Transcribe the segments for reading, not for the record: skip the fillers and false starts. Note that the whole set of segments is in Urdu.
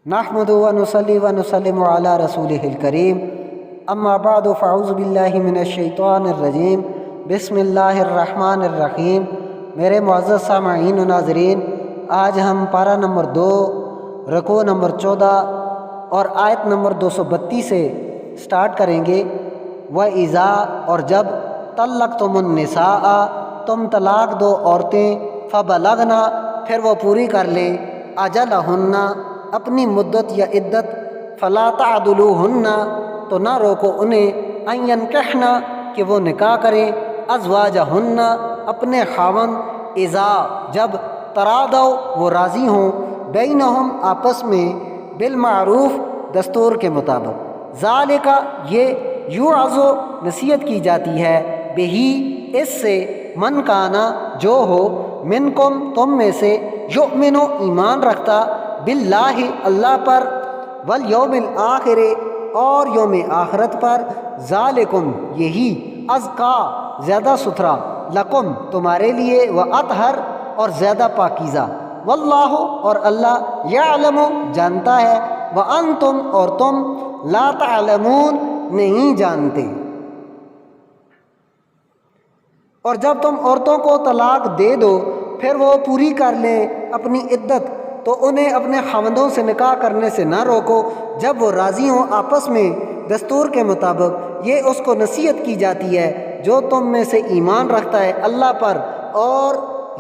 نحمد و نصلی و نسلم علی رسولہ الکریم اما بعد فاعوذ باللہ من الشیطان الرجیم بسم اللہ الرحمن الرحیم۔ میرے معزز سامعین و ناظرین، آج ہم پارہ نمبر 2 رکوع نمبر 14 اور آیت نمبر 232 سے سٹارٹ کریں گے۔ وَإِذَا، اور جب طَلَّقْتُمُ النِّسَاءَ، تم طلاق دو عورتیں، فَبَلَغْنَا، پھر وہ پوری کر لیں، أَجَلَهُنَّ، اپنی مدت یا عدت، فَلَا تَعْضُلُوهُنَّ، تو نہ روکو انہیں، أَن يَنكِحْنَ، کہ وہ نکاح کریں، أَزْوَاجَهُنَّ، اپنے خاوند، اذا، جب، ترادوا، وہ راضی ہوں، بینہم، آپس میں، بالمعروف، دستور کے مطابق، ذالک، یہ، یوعظ، نصیحت کی جاتی ہے، بہی، اس سے، من کانا، جو ہو، منکم، تم میں سے، یؤمن، ایمان رکھتا، باللہ، اللہ پر، والیوم الآخر، اور یوم آخرت پر، ذالکم، یہی، ازکا، زیادہ ستھرا، لکم، تمہارے لیے، واطہر، اور زیادہ پاکیزہ، واللہ، اور اللہ، یعلم، جانتا ہے، وانتم، اور تم، لا تعلمون، نہیں جانتے۔ اور جب تم عورتوں کو طلاق دے دو پھر وہ پوری کر لیں اپنی عدت، تو انہیں اپنے خاوندوں سے نکاح کرنے سے نہ روکو جب وہ راضی ہوں آپس میں دستور کے مطابق۔ یہ اس کو نصیحت کی جاتی ہے جو تم میں سے ایمان رکھتا ہے اللہ پر اور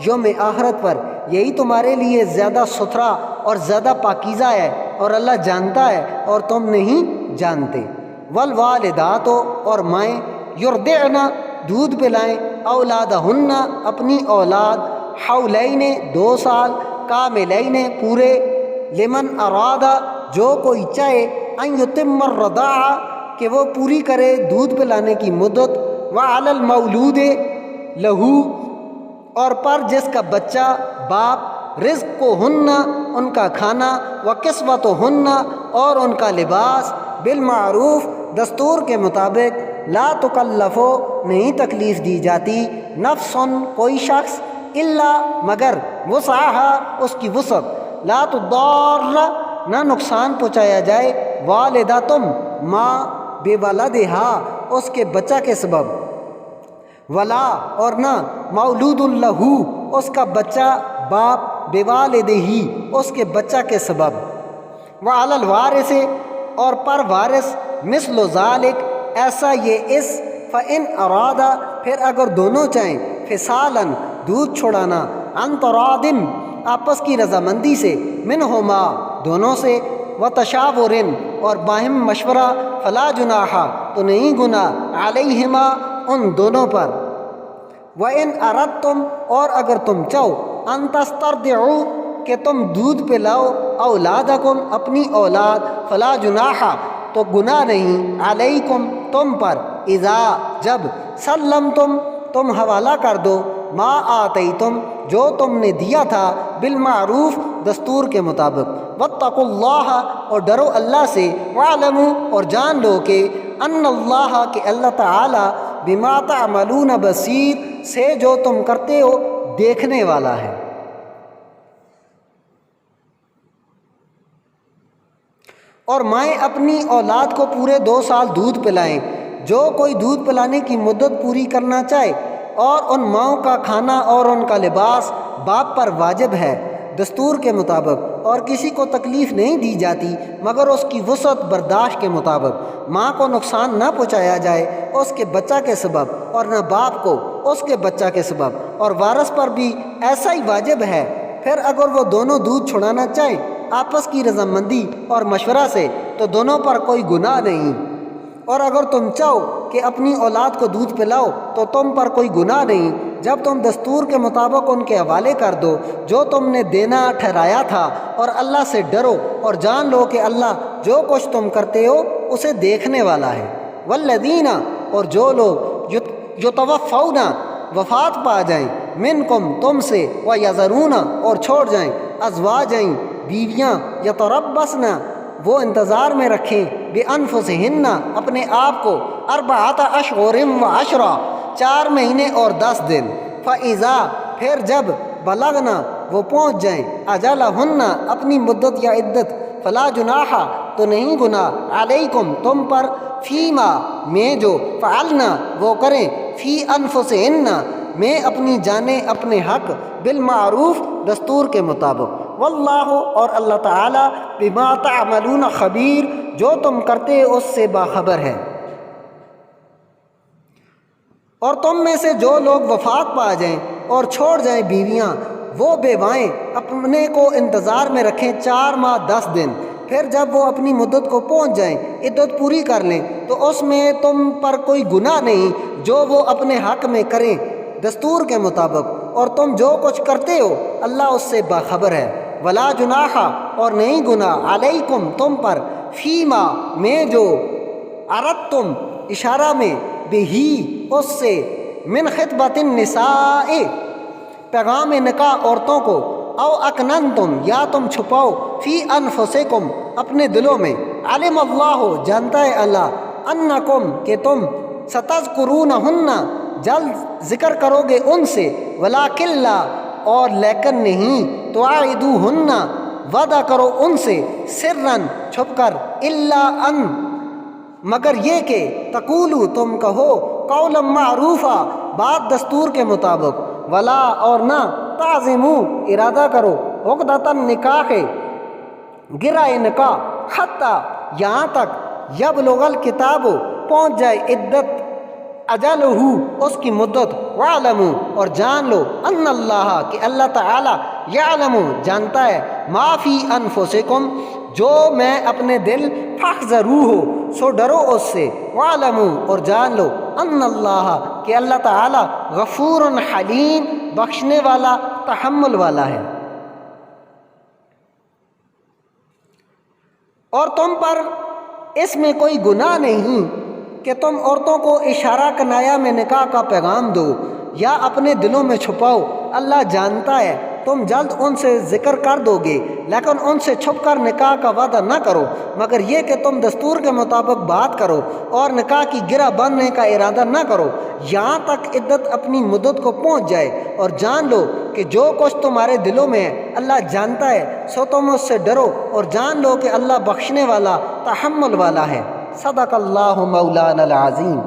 یوم آخرت پر، یہی تمہارے لیے زیادہ ستھرا اور زیادہ پاکیزہ ہے، اور اللہ جانتا ہے اور تم نہیں جانتے۔ والوالدات، اور مائیں، یرضعن، دودھ پلائیں، اولادہن، اپنی اولاد، حولین، 2 سال، کاملین، پورے، لمن ارادہ، جو کوئی چاہے، ان یتم الرضاعہ، کہ وہ پوری کرے دودھ پلانے کی مدت، وعلی المولود لہو، اور پر جس کا بچہ، باپ، رزق کو ہن، ان کا کھانا، وکسوت ہن، اور ان کا لباس، بالمعروف، دستور کے مطابق، لا تکلف، نہیں تکلیف دی جاتی، نفس، کوئی شخص، الا، مگر، وسعها، اس کی وسعت، لا تضار، نہ نقصان پہنچایا جائے، والداتم، ماں، بولدہا، اس کے بچہ کے سبب، ولا، اور نہ، مولود لہو، اس کا بچہ، باپ، بوالدہی، اس کے بچہ کے سبب، وعلی الوارث، اور پر وارث، مثل ذالک، ایسا یہ اس، فإن ارادہ، پھر اگر دونوں چاہیں، فصالا، دودھ چھڑانا، عن تراض، آپس کی رضامندی سے، منہما، دونوں سے، وتشاور، اور باہم مشورہ، فلا جناح، تو نہیں گناہ، علیہما، ان دونوں پر، وَإِنْ أَرَدْتُمْ، اور اگر تم چاہو، أَن تَسْتَرْضِعُوا، کہ تم دودھ پلاؤ، اولادکم، اپنی اولاد، فلا جناح، تو گناہ نہیں، علیکم، تم پر، اذا، جب، سلمتم، تم حوالہ کر دو، ما آتیتم، جو تم نے دیا تھا، بالمعروف، دستور کے مطابق، واتقوا اللہ، اور ڈرو اللہ سے، واعلموا، اور جان لو کہ، ان اللہ، کہ اللہ تعالی، بما تعملون بصیر، سے جو تم کرتے ہو دیکھنے والا ہے۔ اور مائیں اپنی اولاد کو پورے 2 سال دودھ پلائیں، جو کوئی دودھ پلانے کی مدت پوری کرنا چاہے، اور ان ماؤں کا کھانا اور ان کا لباس باپ پر واجب ہے دستور کے مطابق، اور کسی کو تکلیف نہیں دی جاتی مگر اس کی وسعت برداشت کے مطابق۔ ماں کو نقصان نہ پہنچایا جائے اس کے بچہ کے سبب، اور نہ باپ کو اس کے بچہ کے سبب، اور وارث پر بھی ایسا ہی واجب ہے۔ پھر اگر وہ دونوں دودھ چھڑانا چاہیں آپس کی رضامندی اور مشورہ سے، تو دونوں پر کوئی گناہ نہیں۔ اور اگر تم چاہو کہ اپنی اولاد کو دودھ پلاؤ تو تم پر کوئی گناہ نہیں، جب تم دستور کے مطابق ان کے حوالے کر دو جو تم نے دینا ٹھہرایا تھا، اور اللہ سے ڈرو اور جان لو کہ اللہ جو کچھ تم کرتے ہو اسے دیکھنے والا ہے۔ والذین، اور جو لوگ، یتوفون، وفات پا جائیں، منکم، تم سے، ویذرون، اور چھوڑ جائیں، ازواجیں، بیویاں، یتربصن، وہ انتظار میں رکھیں، بانفسہن، اپنے آپ کو، 4 اشہر و عشرا، 4 مہینے اور 10 دن، فاذا، پھر جب، بلغنا، وہ پہنچ جائیں اجلہن اپنی مدت یا عدت، فلا جناح تو نہیں گناہ، علیکم تم پر، فیما میں جو، فعلنا وہ کریں، فی انفسہن میں اپنی جانیں اپنے حق، بالمعروف دستور کے مطابق، واللہ اور اللہ تعالیٰ بما تعملون خبیر جو تم کرتے اس سے باخبر ہے۔ اور تم میں سے جو لوگ وفات پا جائیں اور چھوڑ جائیں بیویاں، وہ بیوائیں اپنے کو انتظار میں رکھیں 4 ماہ 10 دن، پھر جب وہ اپنی مدت کو پہنچ جائیں، عدت پوری کر لیں، تو اس میں تم پر کوئی گناہ نہیں جو وہ اپنے حق میں کریں دستور کے مطابق، اور تم جو کچھ کرتے ہو اللہ اس سے باخبر ہے۔ ولا جناح اور نہیں گناہ، علیکم تم پر، فیما میں جو، عرضتم اشارہ میں، بہی اس سے، من خطبۃ النساء پیغام نکاح عورتوں کو، او اکننتم یا تم چھپاؤ، فی انفسکم اپنے دلوں میں، علم اللہ جانتا ہے اللہ، انکم کہ تم، ستذکرونہن جلد ذکر کرو گے ان سے، ولیکن لا اور لیکن نہیں، تواعدوہن وعدہ کرو ان سے، سرن چھپ کر، الا ان مگر یہ کہ، تقولو تم کہو، قولا معروفا بات دستور کے مطابق، ولا اور نہ، تعظمو ارادہ کرو، عقدۃ النکاح گرہ نکاح، حتی یہاں تک، یبلغ الکتاب پہنچ جائے عدت، اجلہ اس کی مدت، وعلموا اور جان لو، ان اللہ کہ اللہ تعالی، یعلم جانتا ہے، ما فی انفسکم جو میں اپنے دل، فاحذروہ سو ڈرو اس سے، وعلموا اور جان لو، ان اللہ کہ اللہ تعالی، غفور حلیم بخشنے والا تحمل والا ہے۔ اور تم پر اس میں کوئی گناہ نہیں کہ تم عورتوں کو اشارہ کنایا میں نکاح کا پیغام دو یا اپنے دلوں میں چھپاؤ، اللہ جانتا ہے تم جلد ان سے ذکر کر دو گے، لیکن ان سے چھپ کر نکاح کا وعدہ نہ کرو، مگر یہ کہ تم دستور کے مطابق بات کرو اور نکاح کی گرہ باندھنے کا ارادہ نہ کرو، یہاں تک عدت اپنی مدت کو پہنچ جائے، اور جان لو کہ جو کچھ تمہارے دلوں میں ہے اللہ جانتا ہے، سو تم اس سے ڈرو اور جان لو کہ اللہ بخشنے والا تحمل والا ہے۔ صدق اللہ مولانا العظیم۔